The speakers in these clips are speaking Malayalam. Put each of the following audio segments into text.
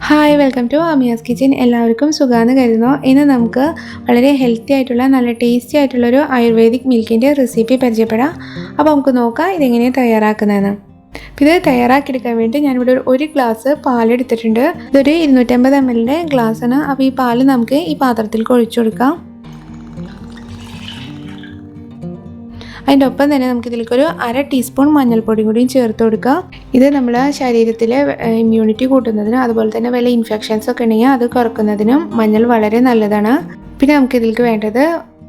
Hi, welcome to അമിയാസ്കിച്ചൻ. എല്ലാവർക്കും സുഖാന്ന് കരുതുന്നു. ഇന്ന് നമുക്ക് വളരെ ഹെൽത്തി ആയിട്ടുള്ള നല്ല ടേസ്റ്റി ആയിട്ടുള്ളൊരു ആയുർവേദിക് മിൽക്കിൻ്റെ റെസിപ്പി പരിചയപ്പെടാം. അപ്പോൾ നമുക്ക് നോക്കാം ഇതെങ്ങനെയാണ് തയ്യാറാക്കുന്നതെന്ന്. ഇത് തയ്യാറാക്കിയെടുക്കാൻ വേണ്ടി ഞാനിവിടെ ഒരു ഗ്ലാസ് പാലെടുത്തിട്ടുണ്ട്. ഇതൊരു 250 ml ഗ്ലാസ്സാണ്. അപ്പോൾ ഈ പാല് നമുക്ക് ഈ പാത്രത്തിലേക്ക് ഒഴിച്ചു കൊടുക്കാം. അതിൻ്റെ ഒപ്പം തന്നെ നമുക്കിതിലേക്കൊരു 1/2 ടീസ്പൂൺ മഞ്ഞൾപ്പൊടി കൂടിയും ചേർത്ത് കൊടുക്കുക. ഇത് നമ്മുടെ ശരീരത്തിലെ ഇമ്മ്യൂണിറ്റി കൂട്ടുന്നതിനും അതുപോലെ തന്നെ വല്ല ഇൻഫെക്ഷൻസ് ഒക്കെ ഉണ്ടെങ്കിൽ അത് കുറക്കുന്നതിനും മഞ്ഞൾ വളരെ നല്ലതാണ്. പിന്നെ നമുക്കിതിലേക്ക് വേണ്ടത്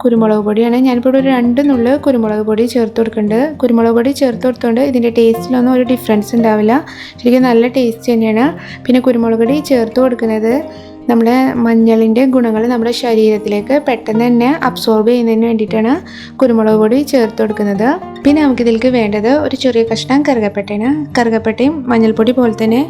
കുരുമുളക് പൊടിയാണ്. ഞാനിപ്പോൾ ഒരു 2 നുള്ള് കുരുമുളക് പൊടി ചേർത്ത് കൊടുക്കുന്നുണ്ട്. കുരുമുളക് പൊടി ചേർത്ത് കൊടുത്തുകൊണ്ട് ഇതിൻ്റെ ടേസ്റ്റിലൊന്നും ഒരു ഡിഫറൻസ് ഉണ്ടാവില്ല. ശരിക്കും നല്ല ടേസ്റ്റ് തന്നെയാണ്. പിന്നെ കുരുമുളക് പൊടി ചേർത്ത് കൊടുക്കുന്നത് നമ്മുടെ മഞ്ഞളിൻ്റെ ഗുണങ്ങൾ നമ്മുടെ ശരീരത്തിലേക്ക് പെട്ടെന്ന് തന്നെ അബ്സോർബ് ചെയ്യുന്നതിന് വേണ്ടിയിട്ടാണ് കുരുമുളക് പൊടി ചേർത്ത് കൊടുക്കുന്നത്. പിന്നെ നമുക്കിതിലേക്ക് വേണ്ടത് ഒരു ചെറിയ കഷ്ണം കറുകപ്പട്ടയാണ്. കറുകപ്പട്ടയും മഞ്ഞൾപ്പൊടി പോലെ തന്നെ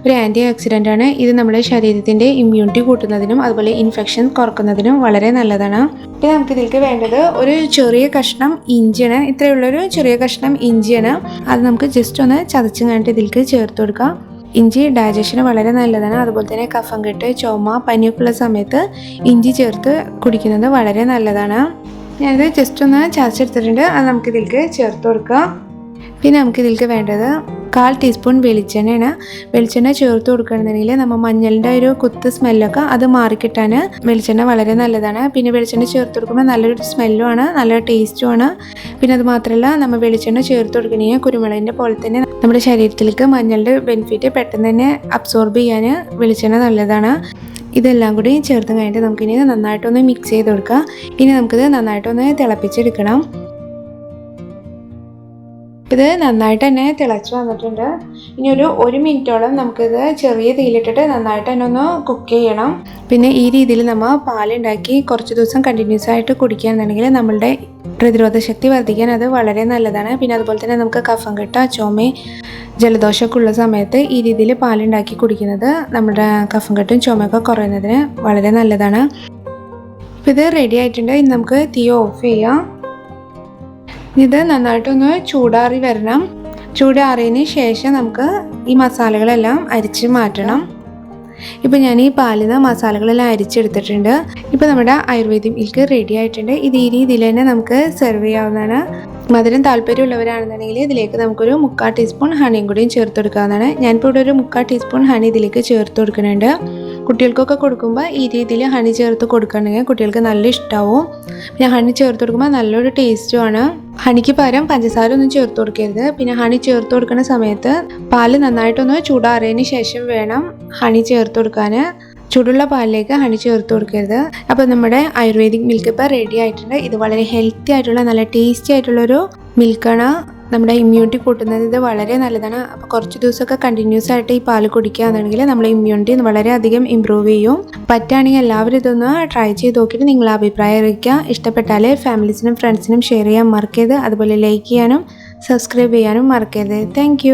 ഒരു ആൻറ്റി ഓക്സിഡൻ്റ് ആണ്. ഇത് നമ്മുടെ ശരീരത്തിൻ്റെ ഇമ്മ്യൂണിറ്റി കൂട്ടുന്നതിനും അതുപോലെ ഇൻഫെക്ഷൻ കുറക്കുന്നതിനും വളരെ നല്ലതാണ്. പിന്നെ നമുക്കിതിലേക്ക് വേണ്ടത് ഒരു ചെറിയ കഷ്ണം ഇഞ്ചിയാണ്. ഇത്രയുള്ളൊരു ചെറിയ കഷ്ണം ഇഞ്ചിയാണ്. അത് നമുക്ക് ജസ്റ്റ് ഒന്ന് ചതച്ച് കഴിഞ്ഞിട്ട് ഇതിലേക്ക് ചേർത്ത് കൊടുക്കാം. ഇഞ്ചി ഡൈജഷന് വളരെ നല്ലതാണ്. അതുപോലെ തന്നെ കഫം കെട്ട്, ചുമ, പനിയൊക്കെയുള്ള സമയത്ത് ഇഞ്ചി ചേർത്ത് കുടിക്കുന്നത് വളരെ നല്ലതാണ്. ഞാനിത് ജസ്റ്റ് ഒന്ന് ചതച്ചെടുത്തിട്ടുണ്ട്. അത് നമുക്കിതിലേക്ക് ചേർത്ത് കൊടുക്കാം. പിന്നെ നമുക്കിതിലേക്ക് വേണ്ടത് 1/4 ടീസ്പൂൺ വെളിച്ചെണ്ണയാണ്. വെളിച്ചെണ്ണ ചേർത്ത് കൊടുക്കുകയാണെന്നുണ്ടെങ്കിൽ നമ്മൾ മഞ്ഞളിൻ്റെ ഒരു കുത്ത് സ്മെല്ലൊക്കെ അത് മാറിക്കിട്ടാൻ വെളിച്ചെണ്ണ വളരെ നല്ലതാണ്. പിന്നെ വെളിച്ചെണ്ണ ചേർത്ത് കൊടുക്കുമ്പോൾ നല്ലൊരു സ്മെല്ലുമാണ്, നല്ലൊരു ടേസ്റ്റുമാണ്. പിന്നെ അത് മാത്രമല്ല, നമ്മൾ വെളിച്ചെണ്ണ ചേർത്ത് കൊടുക്കണമെങ്കിൽ കുരുമുളകിൻ്റെ പോലെ തന്നെ നമ്മുടെ ശരീരത്തിലേക്ക് മഞ്ഞളുടെ ബെനിഫിറ്റ് പെട്ടെന്ന് തന്നെ അബ്സോർബ് ചെയ്യാൻ വെളിച്ചെണ്ണ നല്ലതാണ്. ഇതെല്ലാം കൂടി ചേർത്ത് കഴിഞ്ഞിട്ട് നമുക്കിനി നന്നായിട്ടൊന്ന് മിക്സ് ചെയ്ത് കൊടുക്കുക. ഇനി നമുക്കിത് നന്നായിട്ടൊന്ന് തിളപ്പിച്ചെടുക്കണം. ഇത് നന്നായിട്ട് തന്നെ തിളച്ച് വന്നിട്ടുണ്ട്. ഇനി ഒരു 1 മിനിറ്റോളം നമുക്കിത് ചെറിയ തീയിലിട്ടിട്ട് നന്നായിട്ട് തന്നെ ഒന്ന് കുക്ക് ചെയ്യണം. പിന്നെ ഈ രീതിയിൽ നമ്മൾ പാലുണ്ടാക്കി കുറച്ച് ദിവസം കണ്ടിന്യൂസ് ആയിട്ട് കുടിക്കുകയാണെന്നുണ്ടെങ്കിൽ നമ്മളുടെ പ്രതിരോധ ശക്തി വർദ്ധിക്കാൻ അത് വളരെ നല്ലതാണ്. പിന്നെ അതുപോലെ തന്നെ നമുക്ക് കഫം കെട്ട്, ചുമ, ജലദോഷമൊക്കെ ഉള്ള സമയത്ത് ഈ രീതിയിൽ പാലുണ്ടാക്കി കുടിക്കുന്നത് നമ്മുടെ കഫം കെട്ടും ചുമയൊക്കെ കുറയുന്നതിന് വളരെ നല്ലതാണ്. അപ്പോൾ ഇത് റെഡി ആയിട്ടുണ്ട്. ഇനി നമുക്ക് തീ ഓഫ് ചെയ്യാം. ഇത് നന്നായിട്ടൊന്ന് ചൂടാറി വരണം. ചൂടാറിയതിന് ശേഷം നമുക്ക് ഈ മസാലകളെല്ലാം അരിച്ച് മാറ്റണം. ഇപ്പോൾ ഞാൻ ഈ പാലിൽ നിന്ന് മസാലകളെല്ലാം അരിച്ചെടുത്തിട്ടുണ്ട്. ഇപ്പോൾ നമ്മുടെ ആയുർവേദിക് മിൽക്ക് റെഡി ആയിട്ടുണ്ട്. ഇത് ഈ രീതിയിൽ തന്നെ നമുക്ക് സെർവ് ചെയ്യാവുന്നതാണ്. മധുരം താല്പര്യമുള്ളവരാണെന്നുണ്ടെങ്കിൽ ഇതിലേക്ക് നമുക്കൊരു 3/4 ടീസ്പൂൺ ഹണിയും കൂടിയും ചേർത്ത് കൊടുക്കാവുന്നതാണ്. ഞാനിപ്പോൾ ഇവിടെ ഒരു 3/4 ടീസ്പൂൺ ഹണി ഇതിലേക്ക് ചേർത്ത് കൊടുക്കുന്നുണ്ട്. കുട്ടികൾക്കൊക്കെ കൊടുക്കുമ്പോൾ ഈ രീതിയിൽ ഹണി ചേർത്ത് കൊടുക്കുകയാണെങ്കിൽ കുട്ടികൾക്ക് നല്ല ഇഷ്ടമാവും. പിന്നെ ഹണി ചേർത്ത് കൊടുക്കുമ്പോൾ നല്ലൊരു ടേസ്റ്റുമാണ്. ഹണിക്ക് പകരം പഞ്ചസാര ഒന്നും ചേർത്ത് കൊടുക്കരുത്. പിന്നെ ഹണി ചേർത്ത് കൊടുക്കുന്ന സമയത്ത് പാല് നന്നായിട്ടൊന്ന് ചൂടാറിയതിന് ശേഷം വേണം ഹണി ചേർത്ത് കൊടുക്കാൻ. ചൂടുള്ള പാലിലേക്ക് ഹണി ചേർത്ത് കൊടുക്കരുത്. അപ്പോൾ നമ്മുടെ ആയുർവേദിക് മിൽക്ക് ഇപ്പോൾ റെഡി ആയിട്ടുണ്ട്. ഇത് വളരെ ഹെൽത്തി ആയിട്ടുള്ള നല്ല ടേസ്റ്റി ആയിട്ടുള്ളൊരു മിൽക്കാണ്. നമ്മുടെ ഇമ്മ്യൂണിറ്റി കൂട്ടുന്നത് ഇത് വളരെ നല്ലതാണ്. അപ്പോൾ കുറച്ച് ദിവസമൊക്കെ കണ്ടിന്യൂസ് ആയിട്ട് ഈ പാല് കുടിക്കുകയാണെന്നുണ്ടെങ്കിൽ നമ്മുടെ ഇമ്മ്യൂണിറ്റി വളരെയധികം ഇമ്പ്രൂവ് ചെയ്യും. പറ്റുകയാണെങ്കിൽ എല്ലാവരും ഇതൊന്ന് ട്രൈ ചെയ്ത് നോക്കിയിട്ട് നിങ്ങളുടെ അഭിപ്രായം അറിയിക്കുക. ഇഷ്ടപ്പെട്ടാൽ ഫാമിലീസിനും ഫ്രണ്ട്സിനും ഷെയർ ചെയ്യാൻ മറക്കരുത്. അതുപോലെ ലൈക്ക് ചെയ്യാനും സബ്സ്ക്രൈബ് ചെയ്യാനും മറക്കരുത്. താങ്ക്